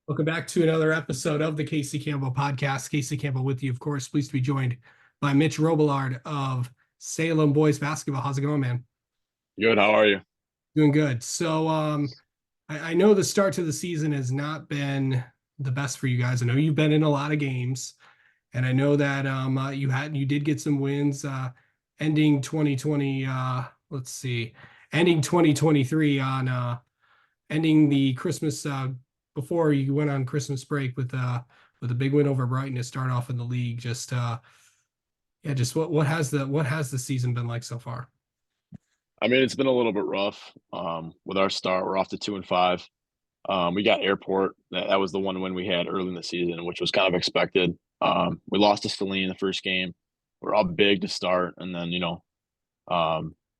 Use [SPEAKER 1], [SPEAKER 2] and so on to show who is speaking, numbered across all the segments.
[SPEAKER 1] Welcome back to another episode of the Casey Campbell podcast. Casey Campbell with you, of course. Pleased to be joined by Mitch Robillard of Salem Boys Basketball. How's it going, man?
[SPEAKER 2] Good. How are you?
[SPEAKER 1] Doing good. I know the start to the season has not been the best for you guys. I know you've been in a lot of games, and I know that you did get some wins ending 2020. Let's see, ending 2023 on ending the Christmas before you went on Christmas break with a big win over Brighton to start off in the league. Just what has the season been like so far?
[SPEAKER 2] I mean, it's been a little bit rough. With our start, we're off to 2-5. We got Airport. That was the one win we had early in the season, which was kind of expected. We lost to Salem in the first game. We're up big to start, and then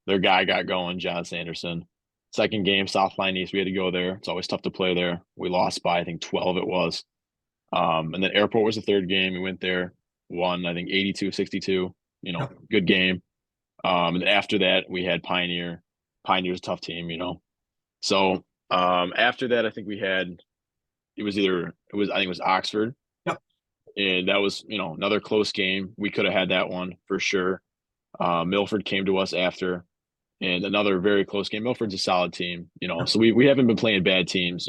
[SPEAKER 2] their guy got going, John Sanderson. Second game, South Line East. We had to go there. It's always tough to play there. We lost by I think 12. It was. And then Airport was the third game. We went there, won I think 82-62.
[SPEAKER 1] Yep.
[SPEAKER 2] Good game. And then after that, we had Pioneer. Pioneer's a tough team. So after that, I think we had I think it was Oxford,
[SPEAKER 1] Yep.
[SPEAKER 2] and that was another close game. We could have had that one for sure. Milford came to us after, and another very close game. Milford's a solid team,
[SPEAKER 1] Yep.
[SPEAKER 2] so we haven't been playing bad teams,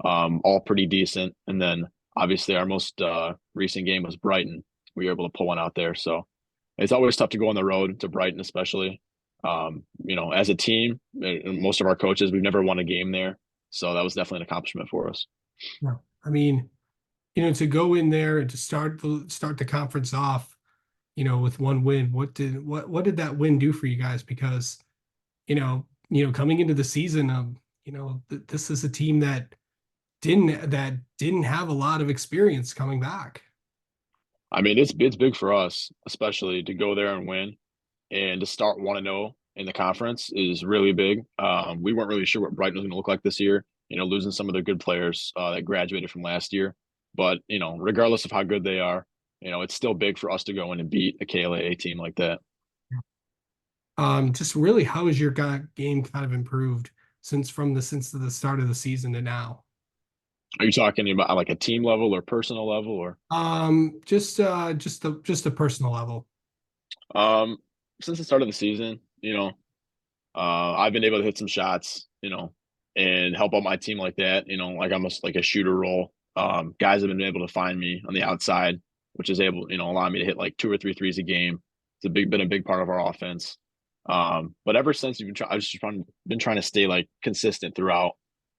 [SPEAKER 2] all pretty decent. And then obviously our most recent game was Brighton. We were able to pull one out there, so it's always tough to go on the road to Brighton, especially. As a team, most of our coaches, we've never won a game there. So that was definitely an accomplishment for us.
[SPEAKER 1] Yeah. I mean, to go in there and to start the conference off, with one win, what did that win do for you guys? Because, coming into the season, this is a team that didn't have a lot of experience coming back.
[SPEAKER 2] I mean, it's big for us, especially to go there and win and to start 1-0 in the conference is really big. We weren't really sure what Brighton was going to look like this year, losing some of their good players that graduated from last year. But, regardless of how good they are, it's still big for us to go in and beat a KLAA team like that.
[SPEAKER 1] Just really, how has your game kind of improved since the start of the season to now?
[SPEAKER 2] Are you talking about like a team level or personal level or?
[SPEAKER 1] Just a personal level.
[SPEAKER 2] Um, since the start of the season, I've been able to hit some shots, and help out my team like that, like almost like a shooter role. Guys have been able to find me on the outside, which is able, allow me to hit like two or three threes a game. It's been a big part of our offense. But ever since I've just been trying to stay like consistent throughout.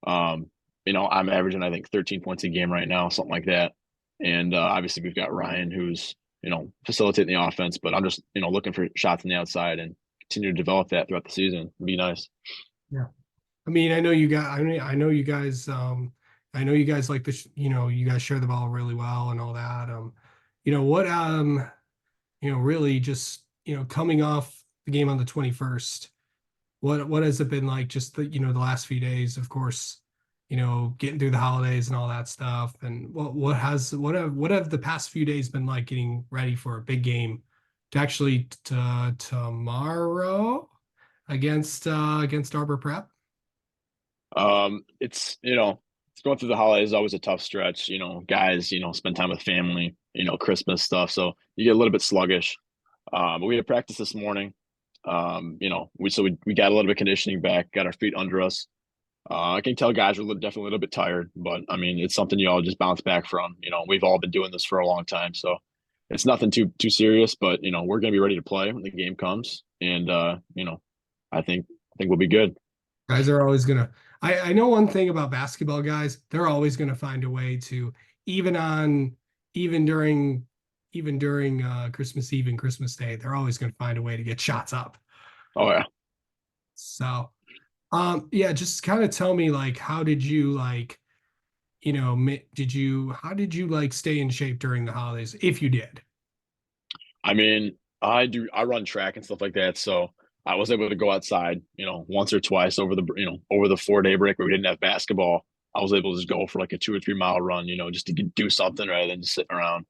[SPEAKER 2] Um, I'm averaging I think 13 points a game right now, something like that. And obviously we've got Ryan who's facilitating the offense, but I'm just looking for shots on the outside and continue to develop that throughout the season. It'd be nice.
[SPEAKER 1] Yeah. I mean, I know you guys like this, you guys share the ball really well and all that. You know what, really just, coming off the game on the 21st, what has it been like just the last few days, of course, getting through the holidays and all that stuff. And what have the past few days been like getting ready for a big game to actually tomorrow against Arbor Prep?
[SPEAKER 2] It's going through the holidays is always a tough stretch. Guys, spend time with family, Christmas stuff. So you get a little bit sluggish. But we had practice this morning. We got a little bit of conditioning back, got our feet under us. I can tell guys are definitely a little bit tired, but I mean, it's something you all just bounce back from. We've all been doing this for a long time, so it's nothing too serious. But we're going to be ready to play when the game comes, and I think we'll be good.
[SPEAKER 1] Guys are always gonna. I know one thing about basketball guys. They're always gonna find a way to even on even during Christmas Eve and Christmas Day. They're always gonna find a way to get shots up.
[SPEAKER 2] Oh yeah.
[SPEAKER 1] So, yeah, just kind of tell me like how did you like how did you like stay in shape during the holidays if you did?
[SPEAKER 2] I mean, I run track and stuff like that, so I was able to go outside, once or twice over the 4 day break where we didn't have basketball. I was able to just go for like a 2 or 3 mile run, just to do something rather than just sitting around.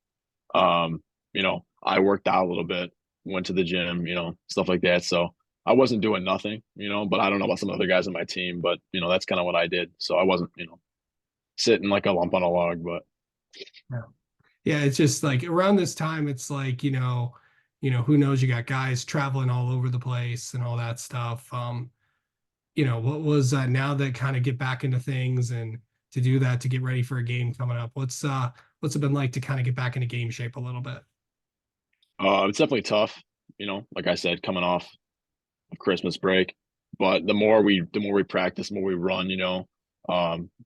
[SPEAKER 2] I worked out a little bit, went to the gym, stuff like that. So I wasn't doing nothing, but I don't know about some other guys on my team, but that's kind of what I did. So I wasn't. sitting like a lump on a log. But
[SPEAKER 1] Yeah. Yeah, it's just like around this time, it's like, who knows, you got guys traveling all over the place and all that stuff. What was now that kind of get back into things and to do that to get ready for a game coming up? What's it been like to kind of get back into game shape a little bit?
[SPEAKER 2] it's definitely tough. Like I said, coming off of Christmas break. But the more we practice, the more we run,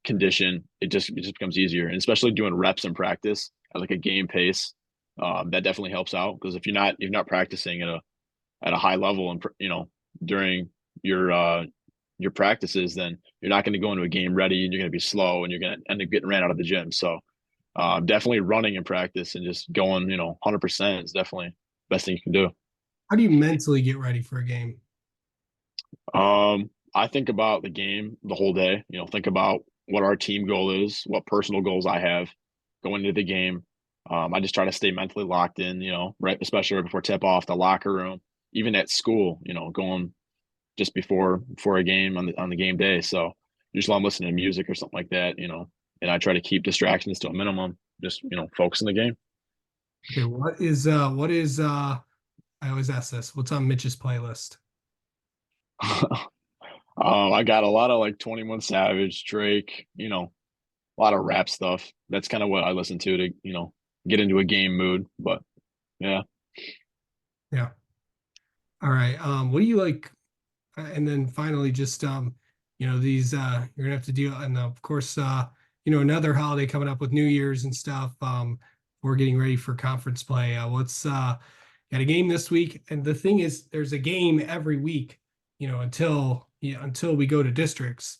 [SPEAKER 2] condition, it just becomes easier. And especially doing reps in practice at like a game pace, that definitely helps out. Because if you're not practicing at a high level and during your practices, then you're not going to go into a game ready and you're going to be slow and you're going to end up getting ran out of the gym. So definitely running in practice and just going 100% is definitely the best thing you can do.
[SPEAKER 1] How do you mentally get ready for a game?
[SPEAKER 2] I think about the game the whole day. Think about what our team goal is, what personal goals I have going into the game. I just try to stay mentally locked in. Right, especially right before tip off, the locker room, even at school. Going just before a game on the game day. So usually I'm listening to music or something like that. And I try to keep distractions to a minimum. Just focus on the game.
[SPEAKER 1] Okay, what is I always ask this, what's on Mitch's playlist?
[SPEAKER 2] I got a lot of like 21 Savage, Drake, a lot of rap stuff. That's kind of what I listen to get into a game mood. But yeah.
[SPEAKER 1] Yeah. All right. What do you like? And then finally, just these you're gonna have to deal, and of course, another holiday coming up with New Year's and stuff. We're getting ready for conference play. What's got a game this week, and the thing is, there's a game every week, until we go to districts.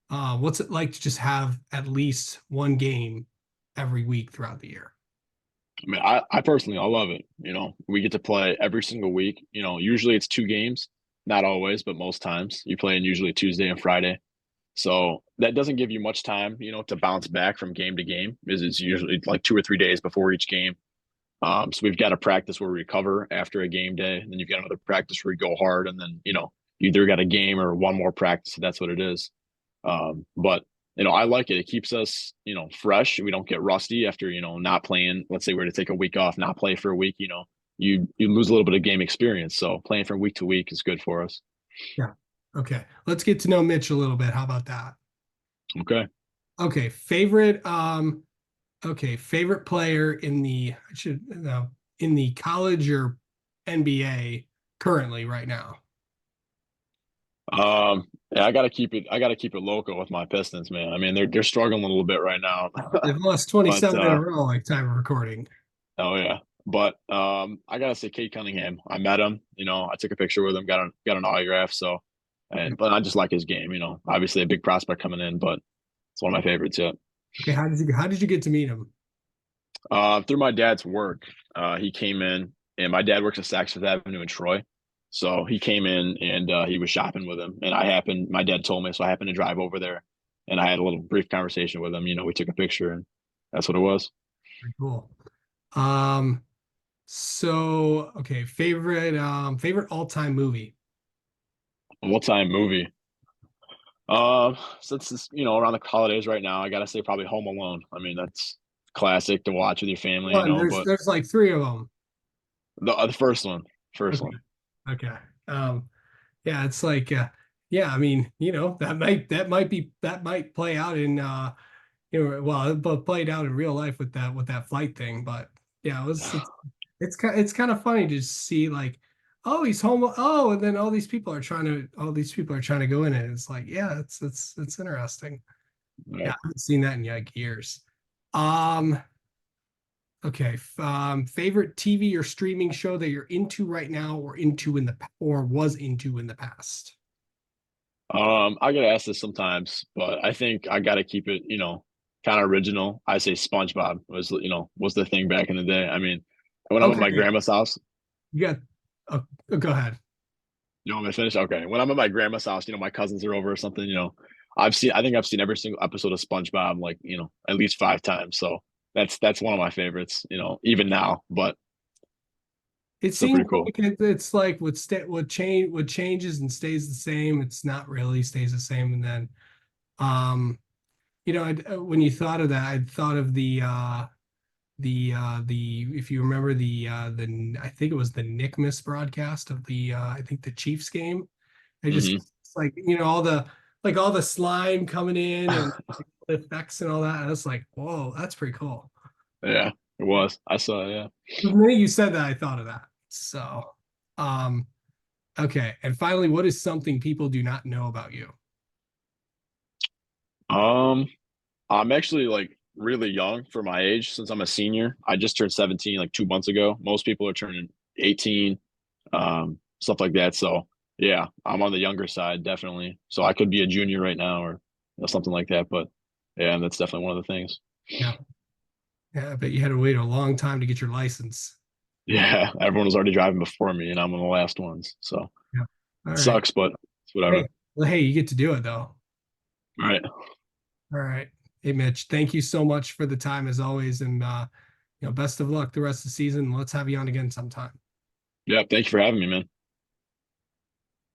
[SPEAKER 1] What's it like to just have at least one game every week throughout the year?
[SPEAKER 2] I mean, I personally, I love it. We get to play every single week. Usually it's two games, not always, but most times you play in usually Tuesday and Friday. So that doesn't give you much time, to bounce back from game to game. Is it's usually like 2 or 3 days before each game. So we've got a practice where we recover after a game day, and then you've got another practice where you go hard, and then you either got a game or one more practice. So that's what it is. But I like it. It keeps us fresh. We don't get rusty after not playing. Let's say we're to take a week off, not play for a week. You lose a little bit of game experience. So playing from week to week is good for us.
[SPEAKER 1] Yeah. Okay. Let's get to know Mitch a little bit. How about that?
[SPEAKER 2] Okay.
[SPEAKER 1] Okay. Favorite player in the I should no in the college or NBA currently right now.
[SPEAKER 2] Yeah, I gotta keep it local with my Pistons, man. I mean, they're struggling a little bit right now.
[SPEAKER 1] They've lost
[SPEAKER 2] But
[SPEAKER 1] 27 in a row, like time of recording.
[SPEAKER 2] oh yeah. But I gotta say Kate Cunningham. I met him, I took a picture with him, got an autograph. So but I just like his game, Obviously a big prospect coming in, but it's one of my favorites, yeah.
[SPEAKER 1] Okay, how did you get to meet him?
[SPEAKER 2] Through my dad's work, he came in, and my dad works at Saks Fifth Avenue in Troy. So he came in and he was shopping with him. And my dad told me, so I happened to drive over there and I had a little brief conversation with him. We took a picture and that's what it was.
[SPEAKER 1] Very cool. Um, so okay, favorite all-time movie.
[SPEAKER 2] What time movie? Since it's, around the holidays right now, I gotta say probably Home Alone. I mean, that's classic to watch with your family,
[SPEAKER 1] One, there's
[SPEAKER 2] but
[SPEAKER 1] there's like three of them.
[SPEAKER 2] the first one, first
[SPEAKER 1] Okay.
[SPEAKER 2] one.
[SPEAKER 1] Okay. Yeah, it's like yeah, I mean, that might play out in well, but played out in real life with that flight thing. But yeah, it's kind of funny to see like, oh, he's home. Oh, and then all these people are trying to go in it. It's like, yeah, it's interesting. Yeah,
[SPEAKER 2] Right.
[SPEAKER 1] I haven't seen that in like years. Um, okay. Favorite TV or streaming show that you're into right now or was into in the past?
[SPEAKER 2] I get asked this sometimes, but I think I gotta keep it, kind of original. I say SpongeBob was the thing back in the day. I mean, when I'm at my
[SPEAKER 1] Okay,
[SPEAKER 2] grandma's house,
[SPEAKER 1] you got. Go ahead.
[SPEAKER 2] you want me to finish? Okay. When I'm at my grandma's house, my cousins are over or something, I think I've seen every single episode of SpongeBob like, at least 5 times. So that's one of my favorites, even now, but
[SPEAKER 1] It
[SPEAKER 2] still
[SPEAKER 1] seems
[SPEAKER 2] pretty cool.
[SPEAKER 1] like it's like what changes and stays the same. It's not really stays the same. And then um When you thought of that, I thought of the if you remember the I think it was the Nick Miss broadcast of the I think the Chiefs game. I just
[SPEAKER 2] Hmm.
[SPEAKER 1] it's like all the slime coming in and the effects and all that. I was like, whoa, that's pretty cool.
[SPEAKER 2] Yeah, it was. I saw. Yeah.
[SPEAKER 1] The minute you said that, I thought of that. So, um, okay. And finally, what is something people do not know about you?
[SPEAKER 2] Um, I'm actually like really young for my age since I'm a senior. I just turned 17 like 2 months ago. Most people are turning 18, stuff like that. So yeah, I'm on the younger side definitely. So I could be a junior right now or something like that. But yeah, that's definitely one of the things.
[SPEAKER 1] Yeah. Yeah, but you had to wait a long time to get your license.
[SPEAKER 2] Yeah, everyone was already driving before me, and I'm one of the last ones. So
[SPEAKER 1] Yeah. All right.
[SPEAKER 2] sucks, but it's whatever.
[SPEAKER 1] Hey, well, hey, you get to do it though.
[SPEAKER 2] All right.
[SPEAKER 1] All right. Hey, Mitch, thank you so much for the time as always. And best of luck the rest of the season. Let's have you on again sometime.
[SPEAKER 2] Yeah, thank you for having me, man.